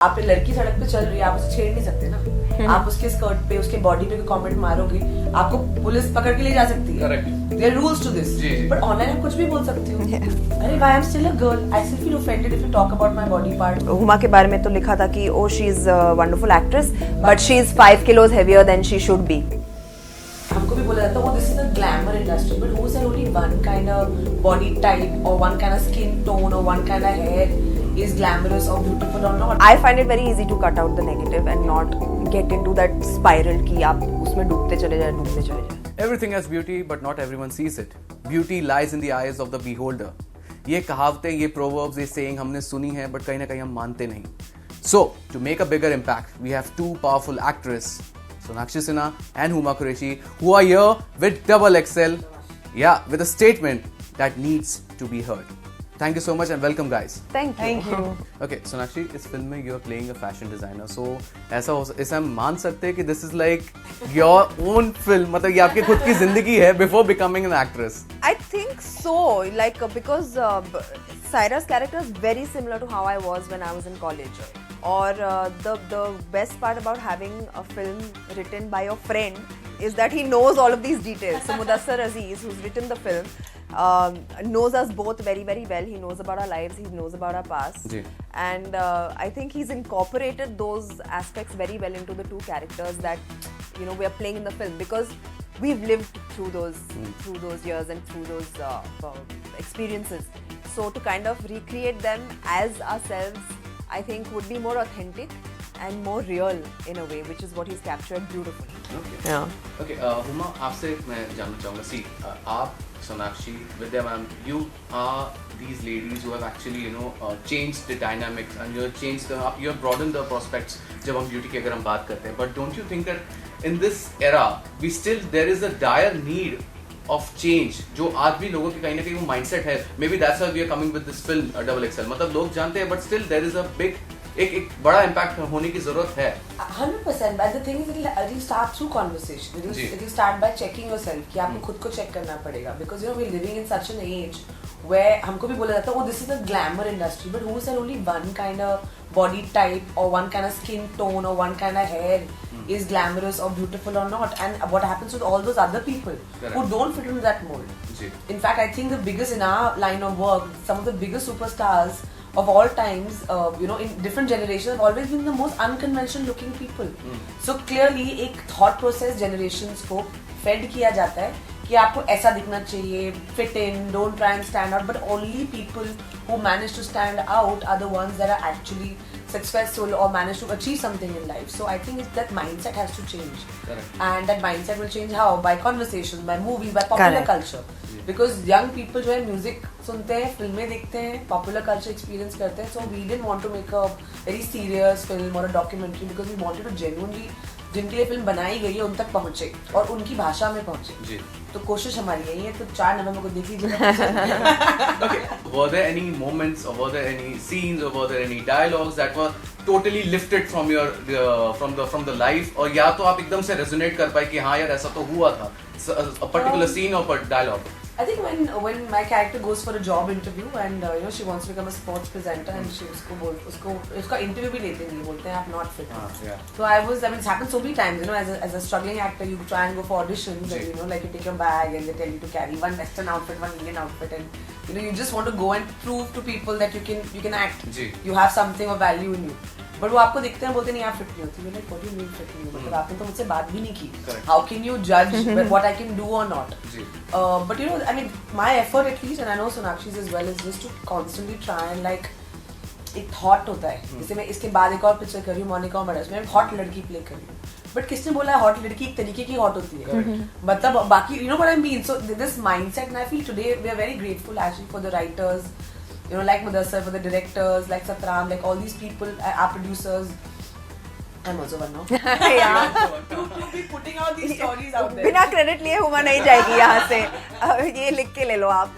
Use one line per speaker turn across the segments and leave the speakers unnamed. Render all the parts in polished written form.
आप लड़की सड़क पे चल रही है, आप उसे छेड़ नहीं सकते ना। आप उसके स्कर्ट पे, उसके बॉडी पे कमेंट मारोगे, आपको पुलिस पकड़ के ले जा सकती है। There rules to this, but online आप कुछ भी बोल सकती हो। अरे why I am still a girl, I still feel offended if you talk about my body part.
Huma के बारे में तो लिखा था कि oh she is a wonderful actress but she is 5 kilos heavier than she should be.
हमको भी बोला जाता है, this is a glamour industry, but who said only one kind of body type और one kind of skin tone और one kind of hair is glamorous or beautiful or not.
I find it very easy to cut out the negative and not get into that spiral कि आप उसमें डूबते चले जाए.
Everything has beauty, but not everyone sees it. Beauty lies in the eyes of the beholder. ये कहावतें, ये proverbs, ये saying हमने सुनी है, but कहीं ना कहीं हम मानते नहीं. So, to make a bigger impact, we have two powerful actresses, Sonakshi Sinha and Huma Qureshi, who are here with doublexl, with a statement that needs to be heard. Thank you so much and welcome, guys.
Thank you.
Okay, Sonakshi, इस film में you are playing a fashion designer, so ऐसा हम मान सकते हैं कि this is like your own film, मतलब ये आपकी खुद की जिंदगी है before becoming an actress.
I think so, like because Saira's character is very similar to how I was when I was in college. Or the best part about having a film written by your friend is that he knows all of these details. So Mudassar Aziz, who's written the film, knows us both very, very well. He knows about our lives, he knows about our past.
Ji.
And I think he's incorporated those aspects very well into the two characters that we are playing in the film, because we've lived through those years and through those experiences. So to kind of recreate them as ourselves, I think would be more authentic and more real in a way, which is what he's captured beautifully.
Okay.
Yeah.
Okay, Huma, आपसे मैं जानना चाहूँगा. See, आप Sonakshi, Vidya ma'am, you are these ladies who have actually changed the dynamics and you have broadened the prospects जब हम beauty की अगर हम बात करते हैं. But don't you think that in this era there is a dire need of change, जो आज भी लोगों के कहीं ना कहीं वो mindset है. Maybe that's why we are coming with this film doublexl. मतलब लोग जानते हैं, but still there is a big एक बड़ा इम्पैक्ट होने की जरूरत है.
100%. But the thing is, it'll start through conversation. It'll start by checking yourself कि आपको खुद को check करना पड़ेगा, because we're living in such an age where हमको भी बोला जाता है, this is a glamour industry, but who said only one kind of body type or one kind of skin tone or one kind of hair is glamorous or beautiful or not, and what happens with all those other people who don't fit into that mold. In fact, I think the biggest in our line of work, some of the biggest superstars of all times, in different generations have always been the most unconventional looking people. So clearly एक thought process generations को fed किया जाता है कि आपको ऐसा दिखना चाहिए, fit in, don't try and stand out, but only people who manage to stand out are the ones that are actually successful or manage to achieve something in life. So I think that mindset has to change.
Correct.
And that mindset will change how? By conversations, by movies, by popular culture. Because young people जो है music सुनते हैं, फिल्में देखते हैं, popular culture experience करते हैं. So we didn't want to make a very serious film or a documentary, because we wanted to genuinely जिनके लिए फिल्म बनाई गई है उन तक पहुंचे और उनकी भाषा में पहुंचे. तो कोशिश हमारी यही है. तो 4 नवंबर को देख लीजिए.
Okay, were there any moments or were there any scenes or were there any dialogues that were totally lifted from your from the life, और या तो आप एकदम से resonate कर पाए कि हाँ यार ऐसा तो हुआ था, a particular scene or dialogue?
I think when my character goes for a job interview and she wants to become a sports presenter and she उसका interview भी लेते नहीं, बोलते हैं आप not fit. So it's happened so many times, as a struggling actor you try and go for auditions and like you take your bag and they tell you to carry one western outfit, one Indian outfit, and you just want to go and prove to people that you can act. You have something of value in you. But वो आपको देखते हैं, बोलते नहीं आप fit नहीं होती. You're like, what do you mean fit नहीं? मतलब आपने तो मुझसे बात भी नहीं की. How can you judge what I can do or not? But I mean, my effort at least, and I know Sonakshi's as well, is just to constantly try and like एक thought होता है. जैसे मैं इसके बाद एक और picture कर रही हूँ, मोनिका और मडर्स में एक hot लड़की play कर रही हूँ. But किसने बोला है hot लड़की एक तरीके की hot होती है? मतलब बाकी what I mean. So this mindset, and I feel today we are very grateful actually for the writers. Like Mudassar, for the directors, like Satram, like all these people, our producers. I'm also one now. to be putting out these stories out there.
बिना credit लिए हुमा नहीं जाएगी यहाँ से. ये लिख के ले लो आप.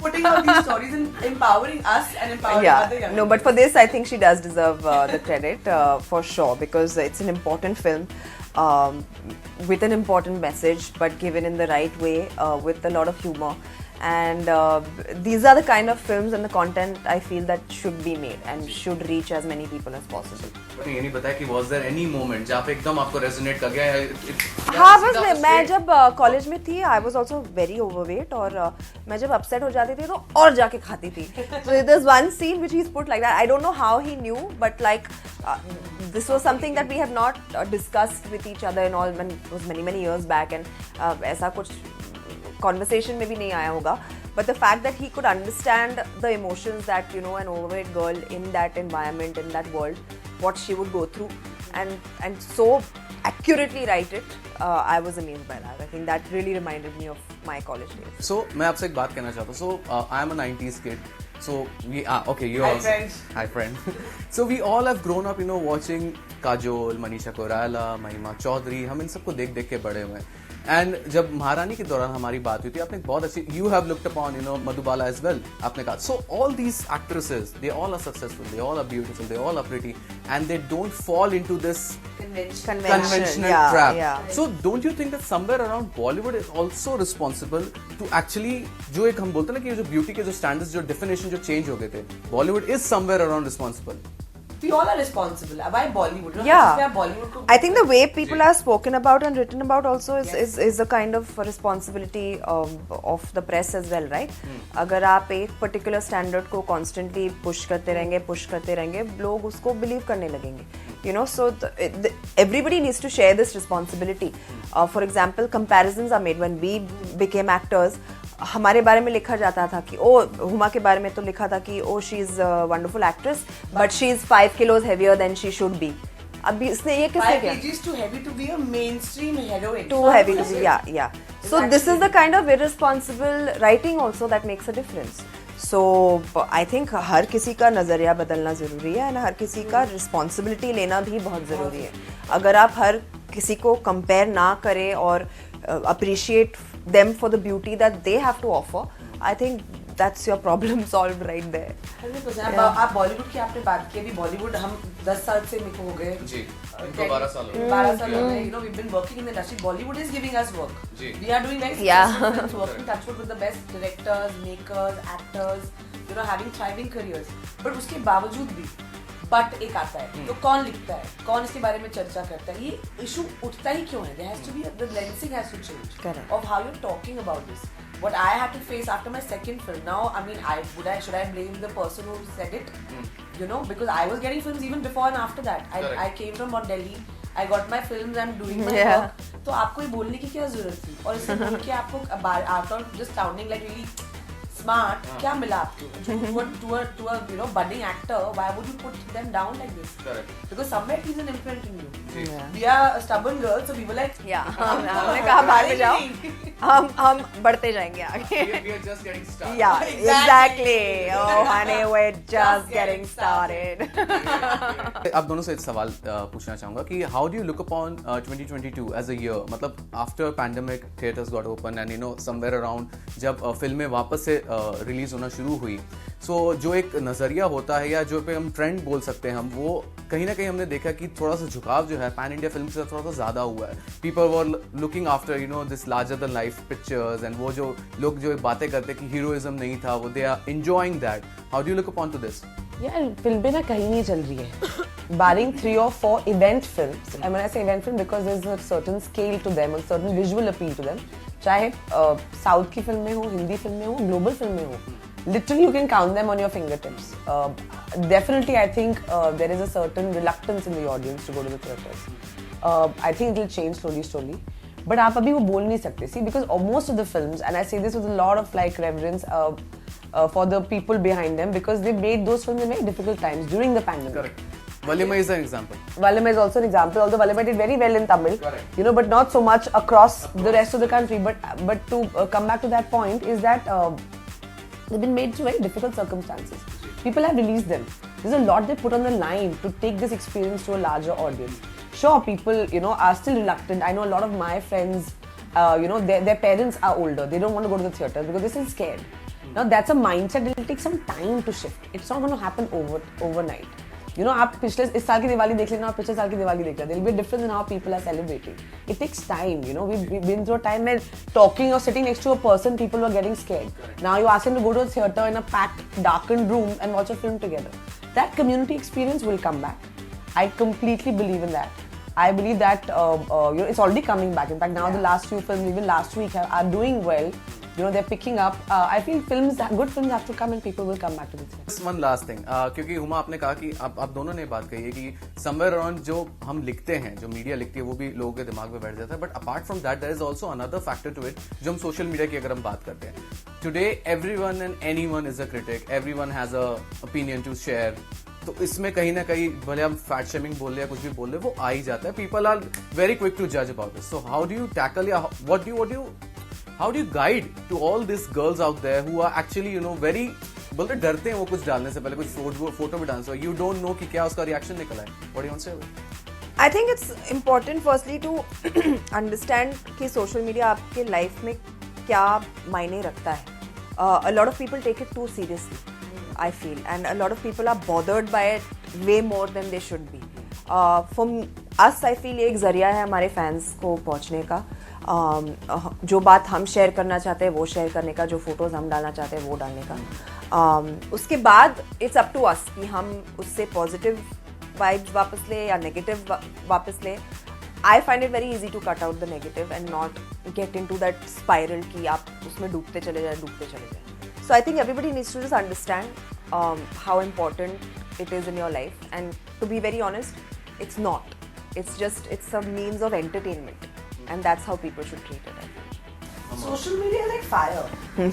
Putting out these stories and empowering us and empowering other young people.
No, but for this I think she does deserve the credit for sure, because it's an important film. With an important message, but given in the right way, with a lot of humor. And these are the kind of films and the content I feel that should be made and should reach as many people as possible.
ये नहीं बताया कि was there any moment जहाँ पे एकदम आपको resonate कर गया?
हाँ बस मैं जब कॉलेज में थी I was also very overweight और मैं जब upset हो जाती थी तो और जाके खाती थी. So there's one scene which he's put like that. I don't know how he knew, but like this was something that we have not discussed with each other and all. It was many years back and ऐसा कुछ conversation में भी नहीं आया होगा. But the fact that he could understand the emotions that, you know, an overweight girl in that environment, in that world, what she would go through, and so accurately write it, I was amazed by that. I think that really reminded me of my college days.
So मैं आपसे एक बात कहना चाहता हूँ. So I am a 90s kid. So we okay. You
Hi
also.
friends.
Hi friend. So we all have grown up, you know, watching Kajol, Manisha Koirala, Mahima Chaudhary. हम इन सबको देख के बड़े हुए हैं. एंड जब महारानी के दौरान हमारी बात हुई थी आपने बहुत अच्छी you have looked upon you know Madhubala as well आपने कहा so all these actresses they all are successful they all are beautiful they all are pretty and they don't fall into this conventional trap. So don't you think that somewhere around Bollywood is also responsible to actually जो एक हम बोलते हैं ना कि जो beauty के जो स्टैंडर्ड्स जो डेफिनेशन जो चेंज हो गए थे Bollywood is somewhere around responsible.
We all are responsible. Why Bollywood?
Yeah.
Bollywood
I think the way people are spoken about and written about also is a kind of responsibility of the press as well, right? अगर आप एक particular standard को constantly push करते रहेंगे, लोग उसको believe करने लगेंगे. You know, so everybody needs to share this responsibility. For example, comparisons are made when we became actors. हमारे बारे में लिखा जाता था कि ओ हुमा के बारे में तो लिखा था कि oh she is wonderful actress but she is 5 kilos heavier than she should be. अभी इसने ये किसने किया?
5 kgs too heavy to be a mainstream heroine.
Too heavy to be, yeah. So this is the kind of irresponsible writing also that makes a difference. So I think हर किसी का नजरिया बदलना जरूरी है और हर किसी का रिस्पॉन्सिबिलिटी लेना भी बहुत जरूरी है. अगर आप हर किसी को कंपेयर ना करें और appreciate them for the beauty that they have to offer, I think that's your problem solved right there.
100%. आप बॉलीवुड की आपने बात की अभी बॉलीवुड हम 10 साल से मिको हो गए
जी इनको 12 साल हो गए
12 साल हो गए. You know, we've been working in the industry. Bollywood is giving us work.
Ji.
We are doing very successful films, working touchwood with the best directors, makers, actors, you know, having thriving careers. But उसके बावजूद भी but एक आता है तो कौन लिखता है, कौन इसके बारे में चर्चा करता है, ये इशू उठता ही क्यों है? There has to be the lensing has to change.
Correct.
Of how you're talking about this. What I had to face after my second film. Now, I mean, should I blame the person who said it? You know, because I was getting films even before and after that. I came from Delhi. I got my films. I'm doing my work. तो आपको ये बोलने की क्या जरूरत थी? और इसे बोल के आपको out of just sounding like really smart, क्या मिला आपको? To a you know budding actor, why would you put them down like this?
Correct.
Because somewhere he's an imprint in you. We are a stubborn girl, so we were like,
हमने कहा बाद में जाओ, हम बढ़ते जाएंगे आगे.
We are just getting started.
Yeah, exactly. Oh honey, we're just getting started.
आप दोनों से एक सवाल पूछना चाहूँगा कि how do you look upon 2022 as a year? मतलब after pandemic theaters got open and you know somewhere around जब फिल्में वापस से रिलीज होना शुरू हुई, सो जो एक नज़रिया होता है या जो पे हम ट्रेंड बोल सकते हैं हम, वो कहीं ना कहीं हमने देखा कि थोड़ा सा झुकाव जो है पैन इंडिया फिल्म से थोड़ा सा ज़्यादा हुआ है. People were looking after you know this larger than life pictures and वो जो लोग जो बातें करते कि हीरोइज्म नहीं था वो they are enjoying that. How do you look upon to this?
यार फिल्में ना कहीं नहीं चल रही है barring 3 or 4 event films. And when I say event film because there's a certain scale to them, a certain visual appeal to them. चाहे south की फिल्में हो, हिंदी फिल्में हो, ग्लोबल फिल्में हो, literally you can count them on your fingertips. Definitely I think there is a certain reluctance in the audience to go to the theatres. I think it will change slowly. But आप अभी वो बोल नहीं सकते. See, because most of the films, and I say this with a lot of like reverence for the people behind them, because they made those films in very difficult times during the pandemic.
Correct. Valimai is an example.
Valimai is also an example, although Valimai did very well in Tamil. Correct. You know, but not so much across the rest of the country. But to come back to that point is that they've been made through very difficult circumstances. People have released them. There's a lot they put on the line to take this experience to a larger audience. Sure, people, you know, are still reluctant. I know a lot of my friends, you know, their parents are older. They don't want to go to the theatre because they're still scared. Now that's a mindset that will take some time to shift. It's not going to happen overnight. You know, आप पिछले इस साल की दिवाली देख लेना और पिछले साल की दिवाली देख लेना. There will be a difference in how people are celebrating. It takes time, you know. We've been through a time when talking or sitting next to a person, people were getting scared. Now you ask them to go to a theatre in a packed, darkened room and watch a film together. That community experience will come back. I completely believe in that. I believe that you know, it's already coming back. In fact, now the last few films, even last week, are doing well. You know, they're picking up. I feel good films have to come and people will come back to the theatre.
Just one last thing, क्योंकि हुमा आपने कहा कि आप दोनों ने बात कही है कि somewhere around जो हम लिखते हैं, जो मीडिया लिखती है, वो भी लोगों के दिमाग में बैठ जाता है. But apart from that, there is also another factor to it, जो हम सोशल मीडिया की अगर हम बात करते हैं. Today, everyone and anyone is a critic. Everyone has a opinion to share. तो इसमें कहीं ना कहीं भले हम फैट शेमिंग बोल रहे हैं, कुछ भी बोल रहे हैं, वो आ ही जाता है. People are very quick to judge about this. So how do you tackle, how do you guide to all these girls out there who are actually, you know, very, बोलते डरते हैं वो कुछ डालने से पहले, कुछ फोटो भी डालने से, you don't know कि क्या उसका रिएक्शन निकला है. What do you want to say?
I think it's important firstly to understand कि social media आपके life में क्या मायने रखता है. A lot of people take it too seriously, I feel, and a lot of people are bothered by it way more than they should be. For us, I feel ये एक जरिया है हमारे फैंस को पहुंचने का. जो बात हम शेयर करना चाहते हैं वो शेयर करने का, जो फोटोज हम डालना चाहते हैं वो डालने का. उसके बाद इट्स अप टू अस कि हम उससे पॉजिटिव वाइब्स वापस ले या नेगेटिव वापस ले. I find it very easy to cut out the negative and not get into that spiral कि आप उसमें डूबते चले जाए. So I think everybody needs to just understand how important it is in your life, and to be very honest, it's not. It's a means of entertainment, and that's how people should treat it. I think.
Social media is like fire.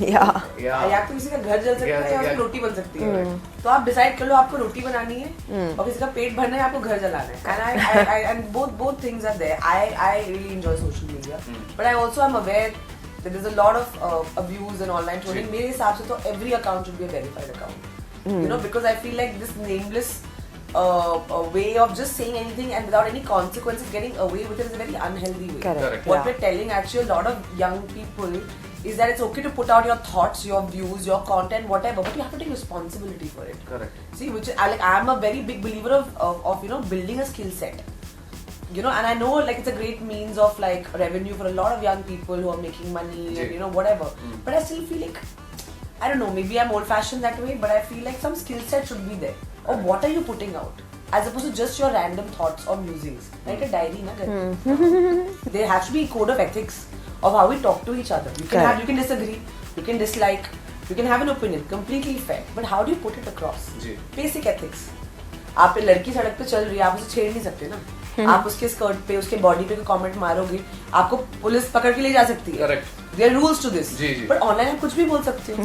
Yeah.
या तो किसी का घर जल सकता है या उसकी रोटी बन सकती है. तो आप डिसाइड कर लो आपको रोटी बनानी है और किसी का पेट भरना है, आपको घर जलाना है. And both things are there. I really enjoy social media, but I also am aware that there's a lot of abuse and online trolling. मेरे हिसाब से तो every account should be a verified account. You know, because I feel like this nameless a way of just saying anything and without any consequences getting away with it is a very unhealthy way.
Correct.
What we're telling actually a lot of young people is that it's okay to put out your thoughts, your views, your content, whatever, but you have to take responsibility for it.
Correct.
See, which is, I'm a very big believer of you know, building a skill set. You know, and I know like it's a great means of like revenue for a lot of young people who are making money and you know whatever. But I still feel like, I don't know, maybe I'm old-fashioned that way, but I feel like some skill set should be there. Or what are you putting out? As opposed to just your random thoughts or musings. Like a diary, na? There has to be a code of ethics of how we talk to each other. You can disagree, you can dislike, you can have an opinion, completely fair. But how do you put it across? Basic ethics. आप लड़की सड़क पे चल रही है, आप उसे छेड़ नहीं सकते ना. आप उसके स्कर्ट पे, उसके बॉडी पे कमेंट मारोगे, आपको पुलिस पकड़ के ले जा सकती है.
Correct.
There are rules to this. But online आप कुछ भी बोल सकते हो.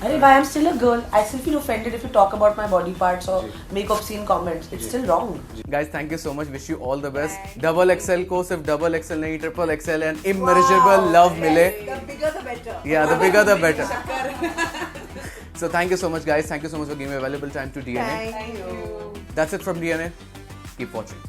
अरे भाई, I'm still a girl. I still feel offended if you talk about my body parts or make obscene comments. It's still wrong.
Guys, thank you so much. Wish you all the best. Double XL को सिर्फ double XL नहीं, triple XL and immeasurable love मिले.
The bigger the better.
Yeah, the bigger the better. So thank you so much, guys. Thank you so much for giving me a valuable time to DNA.
Thank you.
That's it from DNA. Keep watching.